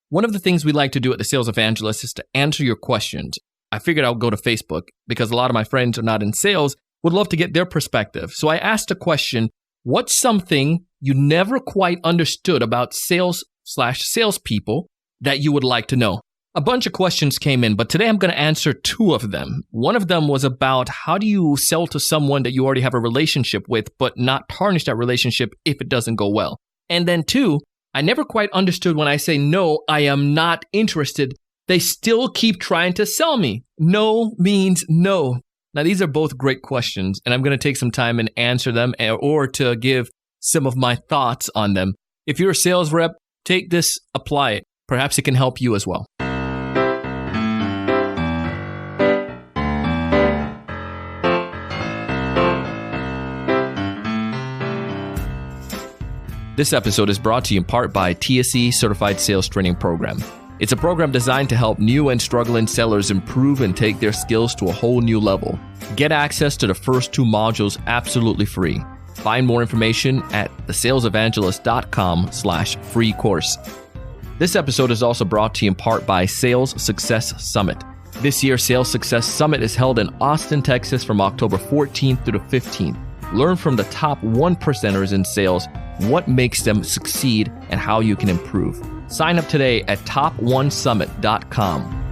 One of the things we like to do at the Sales Evangelist is to answer your questions. I figured I would go to Facebook because a lot of my friends are not in sales, would love to get their perspective. So I asked a question, what's something you never quite understood about sales/salespeople that you would like to know? A bunch of questions came in, but today I'm going to answer two of them. One of them was about how do you sell to someone that you already have a relationship with, but not tarnish that relationship if it doesn't go well. And then two, I never quite understood when I say, no, I am not interested. They still keep trying to sell me. No means no. Now, these are both great questions, and I'm going to take some time and answer them or to give some of my thoughts on them. If you're a sales rep, take this, apply it. Perhaps it can help you as well. This episode is brought to you in part by TSE Certified Sales Training Program. It's a program designed to help new and struggling sellers improve and take their skills to a whole new level. Get access to the first 2 modules absolutely free. Find more information at thesalesevangelist.com/free course. This episode is also brought to you in part by Sales Success Summit. This year's Sales Success Summit is held in Austin, Texas from October 14th through the 15th. Learn from the top 1%ers in sales, what makes them succeed, and how you can improve. Sign up today at top1summit.com.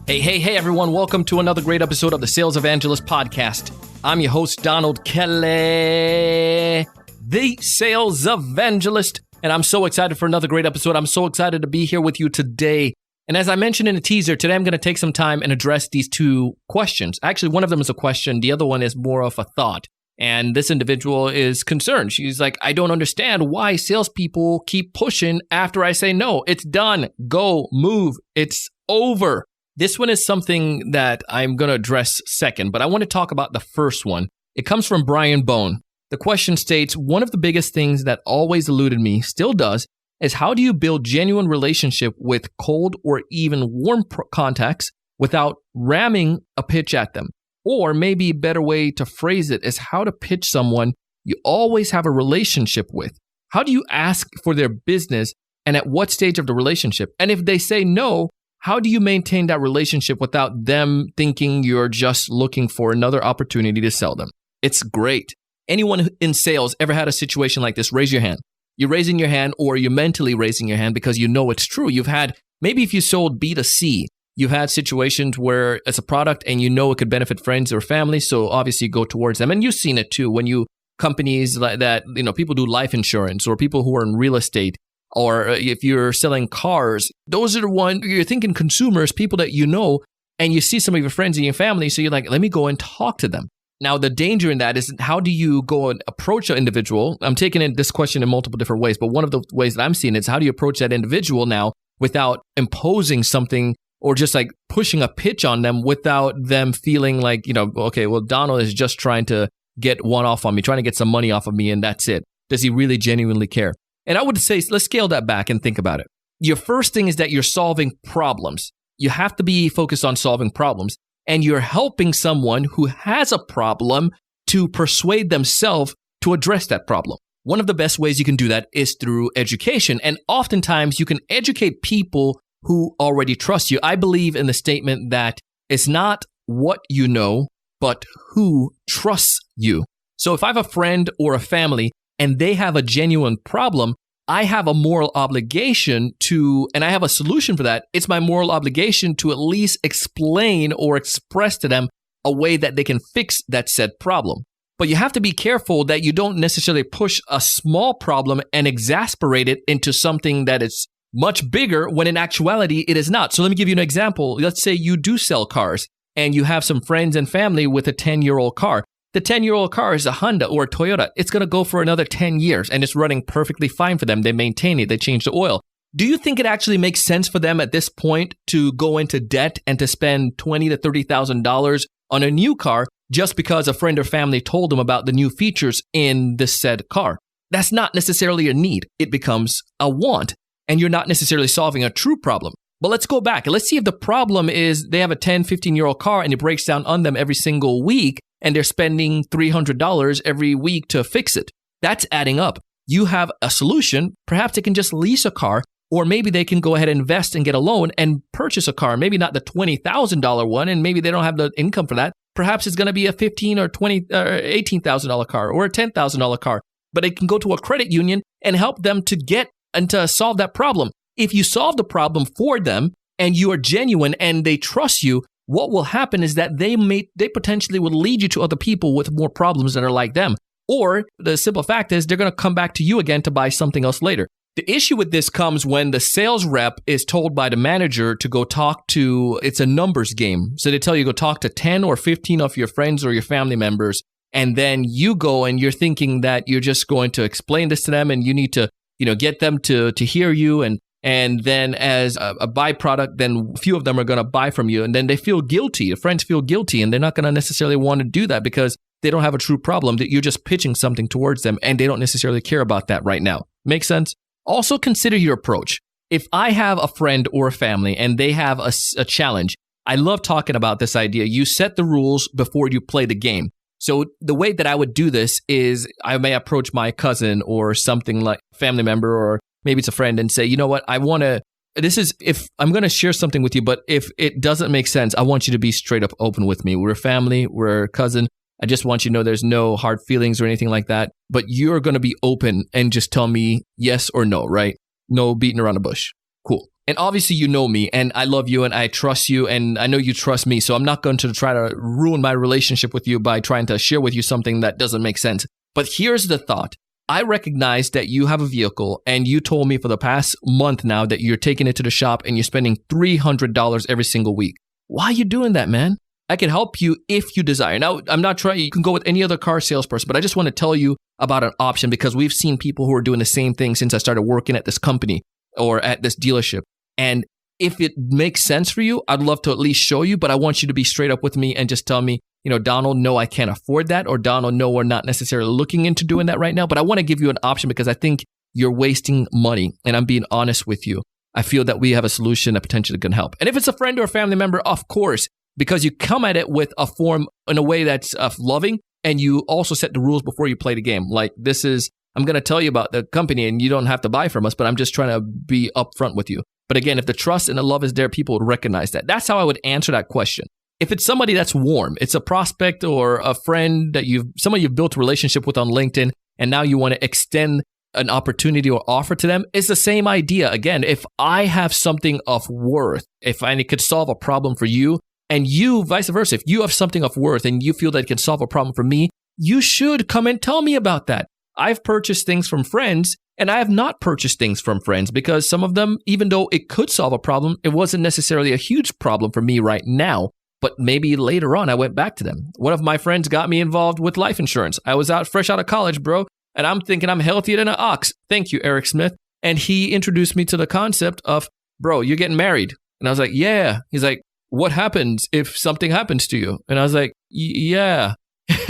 Hey, everyone. Welcome to another great episode of the Sales Evangelist Podcast. I'm your host, Donald Kelly, the Sales Evangelist, and I'm so excited for another great episode. I'm so excited to be here with you today. And as I mentioned in the teaser, today I'm going to take some time and address these 2 questions. Actually, one of them is a question. The other one is more of a thought. And this individual is concerned. She's like, I don't understand why salespeople keep pushing after I say no. It's done. Go, move. It's over. This one is something that I'm going to address second, but I want to talk about the first one. It comes from Brian Bone. The question states, one of the biggest things that always eluded me, still does, is how do you build genuine relationship with cold or even warm contacts without ramming a pitch at them? Or maybe a better way to phrase it is how to pitch someone you always have a relationship with. How do you ask for their business and at what stage of the relationship? And if they say no, how do you maintain that relationship without them thinking you're just looking for another opportunity to sell them? It's great. Anyone in sales ever had a situation like this? Raise your hand. You're raising your hand or you're mentally raising your hand because you know it's true. You've had, maybe if you sold B2C, you've had situations where it's a product and you know it could benefit friends or family. So obviously you go towards them. And you've seen it too when companies like that, people do life insurance or people who are in real estate. Or if you're selling cars, those are the ones you're thinking consumers, people that you know, and you see some of your friends and your family. So you're like, let me go and talk to them. Now, the danger in that is how do you go and approach an individual? I'm taking this question in multiple different ways, but one of the ways that I'm seeing is how do you approach that individual now without imposing something or just like pushing a pitch on them without them feeling like, okay, well, Donald is just trying to get one off on me, trying to get some money off of me, and that's it. Does he really genuinely care? And I would say, let's scale that back and think about it. Your first thing is that you're solving problems. You have to be focused on solving problems. And you're helping someone who has a problem to persuade themselves to address that problem. One of the best ways you can do that is through education. And oftentimes you can educate people who already trust you. I believe in the statement that it's not what you know, but who trusts you. So if I have a friend or a family and they have a genuine problem, I have a moral obligation to, and I have a solution for that. It's my moral obligation to at least explain or express to them a way that they can fix that said problem. But you have to be careful that you don't necessarily push a small problem and exasperate it into something that is much bigger when in actuality it is not. So let me give you an example. Let's say you do sell cars and you have some friends and family with a 10-year-old car. The 10-year-old car is a Honda or a Toyota. It's going to go for another 10 years and it's running perfectly fine for them. They maintain it. They change the oil. Do you think it actually makes sense for them at this point to go into debt and to spend $20,000 to $30,000 on a new car just because a friend or family told them about the new features in this said car? that's not necessarily a need. It becomes a want, and you're not necessarily solving a true problem. But let's go back and let's see if the problem is they have a 10, 15-year-old car and it breaks down on them every single week and they're spending $300 every week to fix it. That's adding up. You have a solution. Perhaps they can just lease a car, or maybe they can go ahead and invest and get a loan and purchase a car. Maybe not the $20,000 one, and maybe they don't have the income for that. Perhaps it's going to be a $15,000 or $20,000 or $18,000 car or a $10,000 car. But they can go to a credit union and help them to get and to solve that problem. If you solve the problem for them and you are genuine and they trust you, what will happen is that they potentially will lead you to other people with more problems that are like them. Or the simple fact is they're going to come back to you again to buy something else later. The issue with this comes when the sales rep is told by the manager to go talk to, it's a numbers game. So they tell you go talk to 10 or 15 of your friends or your family members. And then you go and you're thinking that you're just going to explain this to them and you need to, get them to hear you. And then as a byproduct, then a few of them are going to buy from you. And then they feel guilty. The friends feel guilty and they're not going to necessarily want to do that because they don't have a true problem, that you're just pitching something towards them and they don't necessarily care about that right now. Make sense? Also consider your approach. If I have a friend or a family and they have a challenge, I love talking about this idea. You set the rules before you play the game. So the way that I would do this is I may approach my cousin or something like family member, or maybe it's a friend, and say, you know what, if I'm going to share something with you, but if it doesn't make sense, I want you to be straight up open with me. We're a family, we're a cousin. I just want you to know there's no hard feelings or anything like that, but you're going to be open and just tell me yes or no, right? No beating around the bush. Cool. And obviously you know me and I love you and I trust you and I know you trust me. So I'm not going to try to ruin my relationship with you by trying to share with you something that doesn't make sense. But here's the thought. I recognize that you have a vehicle and you told me for the past month now that you're taking it to the shop and you're spending $300 every single week. Why are you doing that, man? I can help you if you desire. Now, I'm not trying, you can go with any other car salesperson, but I just want to tell you about an option because we've seen people who are doing the same thing since I started working at this company or at this dealership. And if it makes sense for you, I'd love to at least show you, but I want you to be straight up with me and just tell me, Donald, no, I can't afford that, or Donald, no, we're not necessarily looking into doing that right now, but I want to give you an option because I think you're wasting money and I'm being honest with you. I feel that we have a solution that potentially can help. And if it's a friend or a family member, of course, because you come at it with a form in a way that's loving and you also set the rules before you play the game. Like I'm going to tell you about the company and you don't have to buy from us, but I'm just trying to be upfront with you. But again, if the trust and the love is there, people would recognize that. That's how I would answer that question. If it's somebody that's warm, it's a prospect or a friend that somebody you've built a relationship with on LinkedIn, and now you want to extend an opportunity or offer to them, it's the same idea. Again, if I have something of worth, if I could solve a problem for you, and you vice versa, if you have something of worth and you feel that it can solve a problem for me, you should come and tell me about that. I've purchased things from friends and I have not purchased things from friends because some of them, even though it could solve a problem, it wasn't necessarily a huge problem for me right now. But maybe later on, I went back to them. One of my friends got me involved with life insurance. I was fresh out of college, bro, and I'm thinking I'm healthier than an ox. Thank you, Eric Smith. And he introduced me to the concept of, bro, you're getting married. And I was like, yeah. He's like, what happens if something happens to you? And I was like, yeah.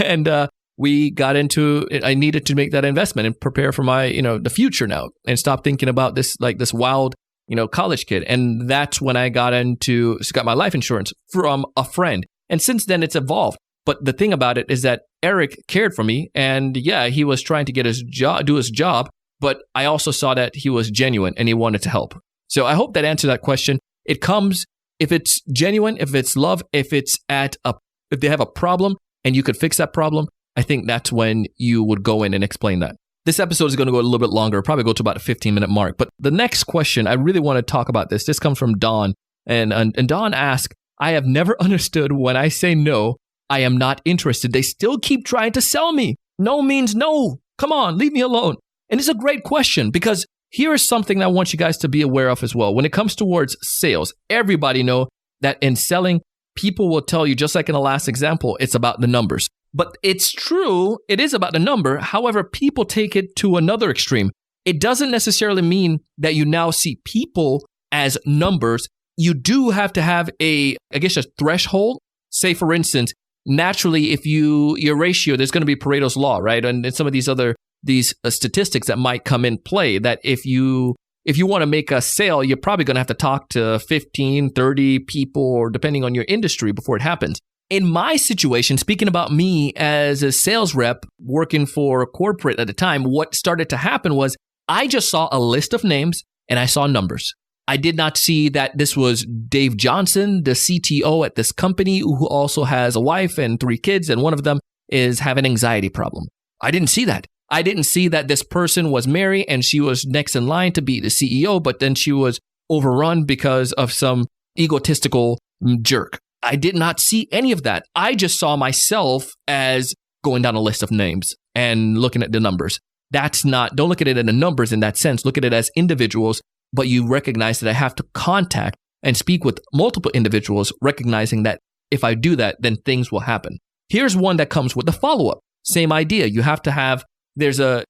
And we got into it. I needed to make that investment and prepare for my, the future now and stop thinking about this wild, college kid. And that's when I got my life insurance from a friend. And since then it's evolved. But the thing about it is that Eric cared for me and yeah, he was trying to do his job, but I also saw that he was genuine and he wanted to help. So I hope that answered that question. It comes if it's genuine, if it's love, if they have a problem and you could fix that problem, I think that's when you would go in and explain that. This episode is going to go a little bit longer, probably go to about a 15-minute mark. But the next question, I really want to talk about this. This comes from Dawn. And Dawn asks, I have never understood when I say no, I am not interested. They still keep trying to sell me. No means no. Come on, leave me alone. And it's a great question because here is something I want you guys to be aware of as well. When it comes towards sales, everybody know that in selling, people will tell you, just like in the last example, it's about the numbers. But it's true, it is about the number. However, people take it to another extreme. It doesn't necessarily mean that you now see people as numbers. You do have to have a threshold. Say, for instance, naturally, if your ratio, there's going to be Pareto's law, right? And some of these other these statistics that might come in play that if you want to make a sale, you're probably going to have to talk to 15, 30 people, or depending on your industry before it happens. In my situation, speaking about me as a sales rep working for a corporate at the time, what started to happen was I just saw a list of names and I saw numbers. I did not see that this was Dave Johnson, the CTO at this company, who also has a wife and 3 kids, and one of them is having an anxiety problem. I didn't see that. I didn't see that this person was Mary and she was next in line to be the CEO, but then she was overrun because of some egotistical jerk. I did not see any of that. I just saw myself as going down a list of names and looking at the numbers. Don't look at it in the numbers in that sense. Look at it as individuals, but you recognize that I have to contact and speak with multiple individuals, recognizing that if I do that, then things will happen. Here's one that comes with the follow-up. Same idea. You have to have,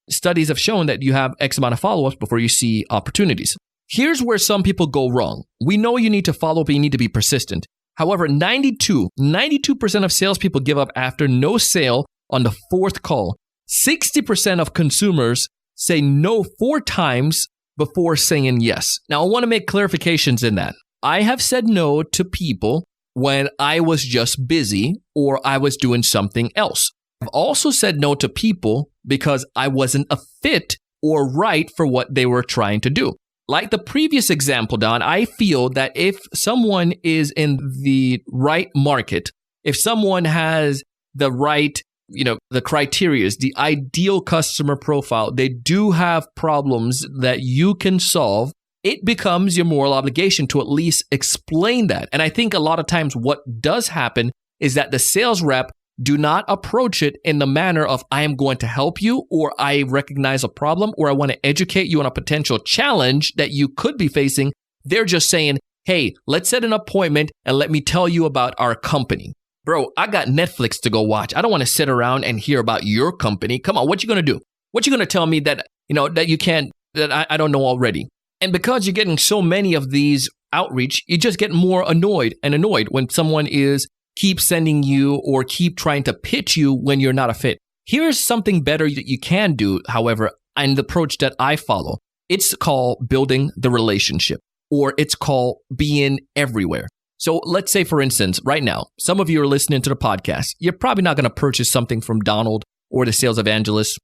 studies have shown that you have X amount of follow-ups before you see opportunities. Here's where some people go wrong. We know you need to follow up and you need to be persistent. However, 92% of salespeople give up after no sale on the 4th call. 60% of consumers say no 4 times before saying yes. Now, I want to make clarifications in that. I have said no to people when I was just busy or I was doing something else. I've also said no to people because I wasn't a fit or right for what they were trying to do. Like the previous example, Don, I feel that if someone is in the right market, if someone has the right, the criteria, the ideal customer profile, they do have problems that you can solve, it becomes your moral obligation to at least explain that. And I think a lot of times what does happen is that the sales rep do not approach it in the manner of I am going to help you, or I recognize a problem, or I want to educate you on a potential challenge that you could be facing. They're just saying, hey, let's set an appointment and let me tell you about our company. Bro, I got Netflix to go watch. I don't want to sit around and hear about your company. Come on, what you going to do? What you going to tell me that, that you can't, that I don't know already? And because you're getting so many of these outreach, you just get more annoyed when someone keep sending you or keep trying to pitch you when you're not a fit. Here's something better that you can do, however, and the approach that I follow. It's called building the relationship, or it's called being everywhere. So let's say, for instance, right now, some of you are listening to the podcast. You're probably not going to purchase something from Donald or the sales evangelist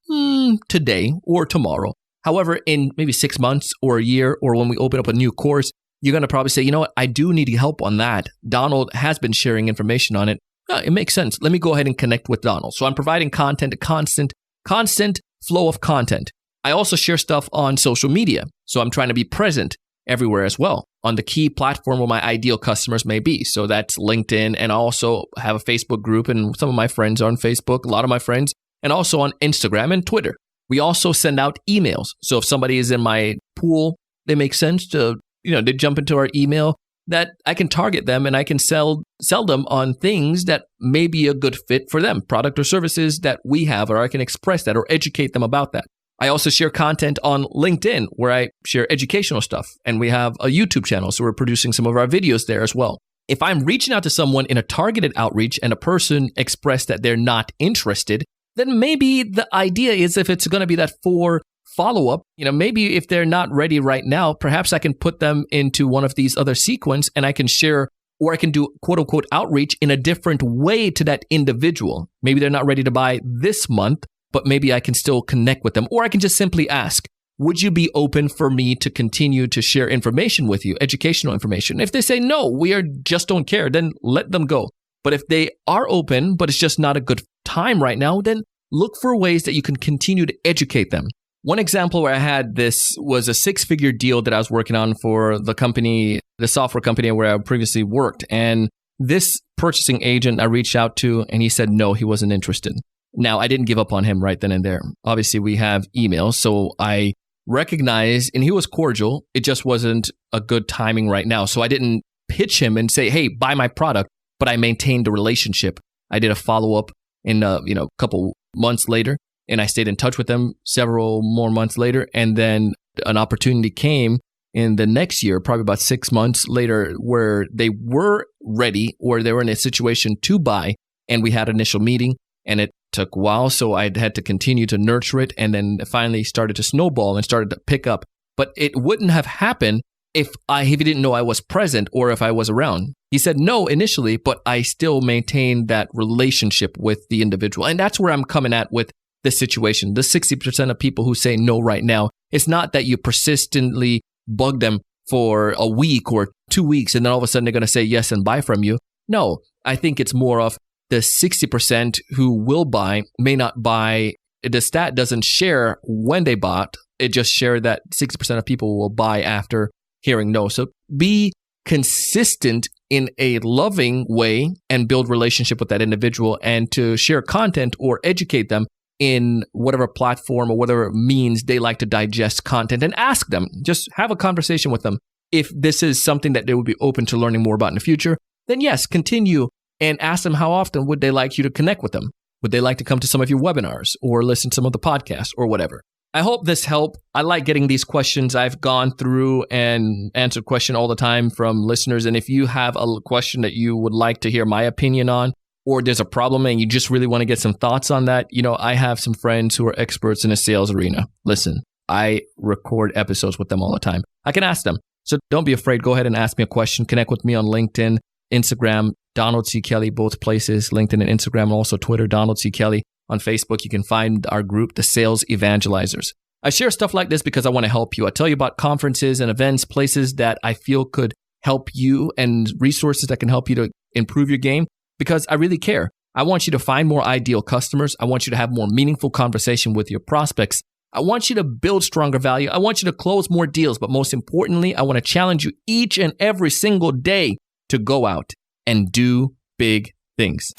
today or tomorrow. However, in maybe 6 months or a year, or when we open up a new course, you're going to probably say, you know what, I do need help on that. Donald has been sharing information on it. It makes sense. Let me go ahead and connect with Donald. So I'm providing content, a constant flow of content. I also share stuff on social media. So I'm trying to be present everywhere as well on the key platform where my ideal customers may be. So that's LinkedIn. And I also have a Facebook group, and some of my friends are on Facebook, a lot of my friends, and also on Instagram and Twitter. We also send out emails. So if somebody is in my pool, they make sense to they jump into our email, that I can target them and I can sell them on things that may be a good fit for them, product or services that we have, or I can express that or educate them about that. I also share content on LinkedIn where I share educational stuff, and we have a YouTube channel, so we're producing some of our videos there as well. If I'm reaching out to someone in a targeted outreach and a person expressed that they're not interested, then maybe the idea is, if it's going to be that 4 follow-up, maybe if they're not ready right now, perhaps I can put them into one of these other sequence and I can share, or I can do quote unquote outreach in a different way to that individual. Maybe they're not ready to buy this month, but maybe I can still connect with them. Or I can just simply ask, would you be open for me to continue to share information with you, educational information? If they say, no, just don't care, then let them go. But if they are open, but it's just not a good time right now, then look for ways that you can continue to educate them. One example where I had this was a 6-figure deal that I was working on for the company, the software company where I previously worked. And this purchasing agent I reached out to, and he said, no, he wasn't interested. Now, I didn't give up on him right then and there. Obviously, we have emails, so I recognized, and he was cordial. It just wasn't a good timing right now. So I didn't pitch him and say, hey, buy my product, but I maintained the relationship. I did a follow-up in a couple months later. And I stayed in touch with them several more months later. And then an opportunity came in the next year, probably about 6 months later, where they were ready or they were in a situation to buy. And we had an initial meeting and it took a while, so I had to continue to nurture it, and then finally started to snowball and started to pick up. But it wouldn't have happened if he didn't know I was present or if I was around. He said no initially, but I still maintained that relationship with the individual. And that's where I'm coming at with this situation. The 60% of people who say no right now, it's not that you persistently bug them for a week or 2 weeks and then all of a sudden they're going to say yes and buy from you. No, I think it's more of the 60% who will buy may not buy. The stat doesn't share when they bought. It just shared that 60% of people will buy after hearing no. So be consistent in a loving way and build relationship with that individual, and to share content or educate them in whatever platform or whatever means they like to digest content, and ask them, just have a conversation with them. If this is something that they would be open to learning more about in the future, then yes, continue and ask them how often would they like you to connect with them. Would they like to come to some of your webinars or listen to some of the podcasts or whatever? I hope this helped. I like getting these questions. I've gone through and answered questions all the time from listeners. And if you have a question that you would like to hear my opinion on, or there's a problem and you just really want to get some thoughts on that, I have some friends who are experts in the sales arena. Listen, I record episodes with them all the time. I can ask them. So don't be afraid. Go ahead and ask me a question. Connect with me on LinkedIn, Instagram, Donald C. Kelly, both places, LinkedIn and Instagram, and also Twitter, Donald C. Kelly. On Facebook, you can find our group, the Sales Evangelizers. I share stuff like this because I want to help you. I tell you about conferences and events, places that I feel could help you, and resources that can help you to improve your game, because I really care. I want you to find more ideal customers. I want you to have more meaningful conversation with your prospects. I want you to build stronger value. I want you to close more deals. But most importantly, I want to challenge you each and every single day to go out and do big things.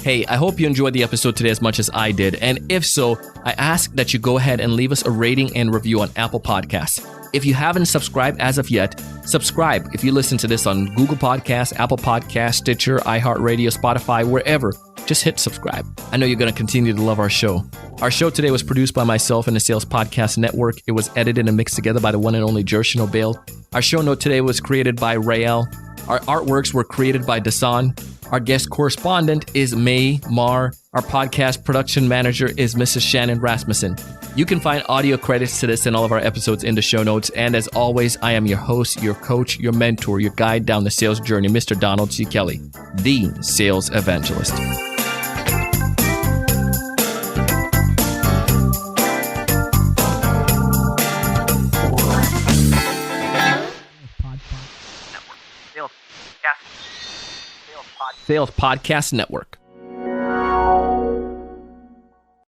Hey, I hope you enjoyed the episode today as much as I did. And if so, I ask that you go ahead and leave us a rating and review on Apple Podcasts. If you haven't subscribed as of yet, subscribe. If you listen to this on Google Podcasts, Apple Podcasts, Stitcher, iHeartRadio, Spotify, wherever, just hit subscribe. I know you're going to continue to love our show. Our show today was produced by myself and the Sales Podcast Network. It was edited and mixed together by the one and only Jersh Nobel. Our show note today was created by Rael. Our artworks were created by Dasan. Our guest correspondent is May Mar. Our podcast production manager is Mrs. Shannon Rasmussen. You can find audio credits to this and all of our episodes in the show notes. And as always, I am your host, your coach, your mentor, your guide down the sales journey, Mr. Donald C. Kelly, the Sales Evangelist. Sales Podcast Network.